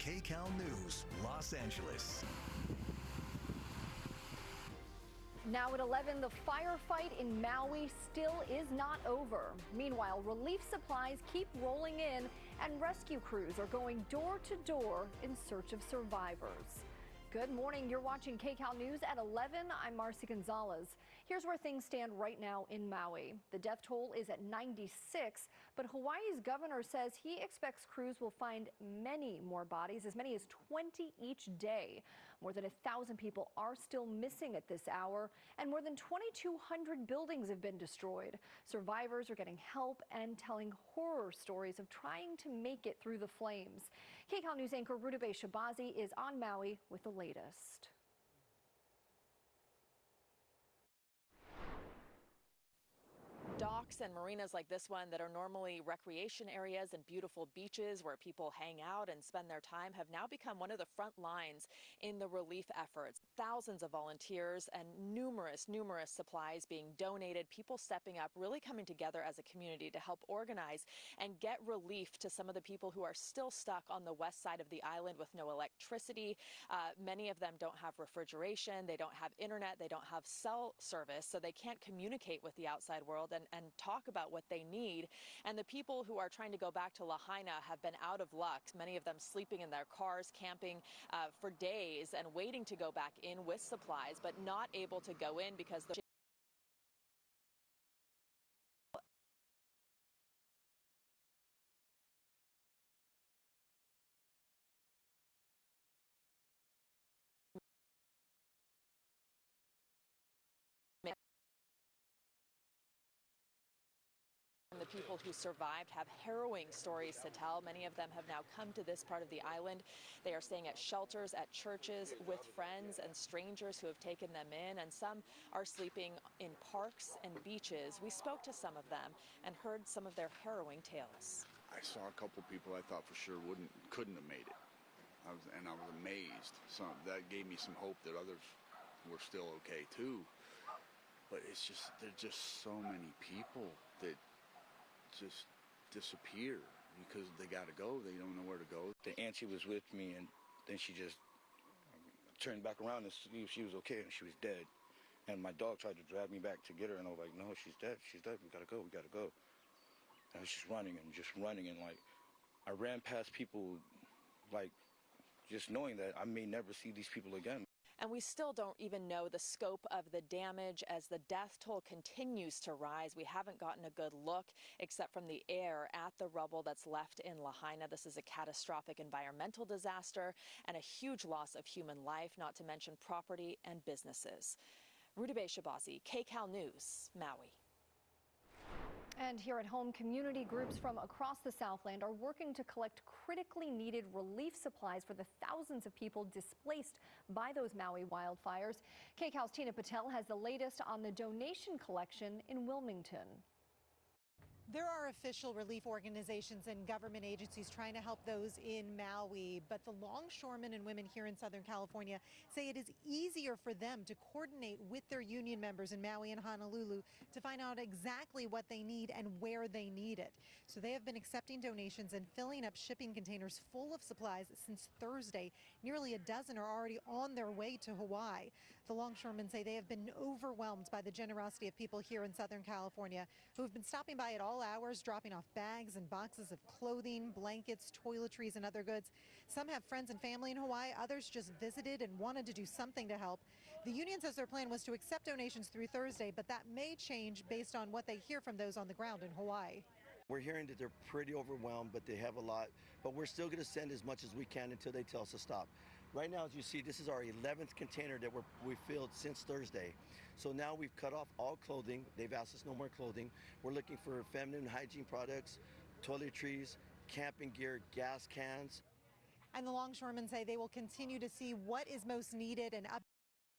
KCAL News, Los Angeles. Now at 11, the firefight in Maui still is not over. Meanwhile, relief supplies keep rolling in and rescue crews are going door to door in search of survivors. Good morning. You're watching KCAL News at 11. I'm Marcy Gonzalez. Here's where things stand right now in Maui. The death toll is at 96, but Hawaii's governor says he expects crews will find many more bodies, as many as 20 each day. More than 1,000 people are still missing at this hour, and more than 2,200 buildings have been destroyed. Survivors are getting help and telling horror stories of trying to make it through the flames. KCAL News anchor Rudabeh Shabazi is on Maui with the latest. Docks and marinas like this one that are normally recreation areas and beautiful beaches where people hang out and spend their time have now become one of the front lines in the relief efforts. Thousands of volunteers and numerous supplies being donated, people stepping up, really coming together as a community to help organize and get relief to some of the people who are still stuck on the west side of the island with no electricity. Many of them don't have refrigeration, they don't have internet, they don't have cell service, so they can't communicate with the outside world and talk about what they need. And the people who are trying to go back to Lahaina have been out of luck, many of them sleeping in their cars, camping for days and waiting to go back in with supplies, but not able to go in because the The people who survived have harrowing stories to tell. Many of them have now come to this part of the island. They are staying at shelters, at churches, with friends and strangers who have taken them in, and some are sleeping in parks and beaches. We spoke to some of them and heard some of their harrowing tales. I saw a couple people I thought for sure couldn't have made it. I was amazed. That gave me some hope that others were still okay too. But there's just so many people that just disappear because they got to go. They don't know where to go. The auntie was with me, and then she just turned back around and see if she was okay, and she was dead. And my dog tried to drag me back to get her, and I was like, no, she's dead. She's dead. We got to go. We got to go. And I was just running, and like I ran past people, like just knowing that I may never see these people again. And we still don't even know the scope of the damage as the death toll continues to rise. We haven't gotten a good look except from the air at the rubble that's left in Lahaina. This is a catastrophic environmental disaster and a huge loss of human life, not to mention property and businesses. Rudabeh Shabazi, KCAL News, Maui. And here at home, community groups from across the Southland are working to collect critically needed relief supplies for the thousands of people displaced by those Maui wildfires. KCAL's Tina Patel has the latest on the donation collection in Wilmington. There are official relief organizations and government agencies trying to help those in Maui, but the longshoremen and women here in Southern California say it is easier for them to coordinate with their union members in Maui and Honolulu to find out exactly what they need and where they need it. So they have been accepting donations and filling up shipping containers full of supplies since Thursday. Nearly a dozen are already on their way to Hawaii. The longshoremen say they have been overwhelmed by the generosity of people here in Southern California who have been stopping by at all hours, dropping off bags and boxes of clothing, blankets, toiletries, and other goods. Some have friends and family in Hawaii. Others just visited and wanted to do something to help. The union says their plan was to accept donations through Thursday, but that may change based on what they hear from those on the ground in Hawaii. We're hearing that they're pretty overwhelmed, but they have a lot. But we're still going to send as much as we can until they tell us to stop. Right now, as you see, this is our 11th container that we filled since Thursday. So now we've cut off all clothing. They've asked us no more clothing. We're looking for feminine hygiene products, toiletries, camping gear, gas cans. And the longshoremen say they will continue to see what is most needed and up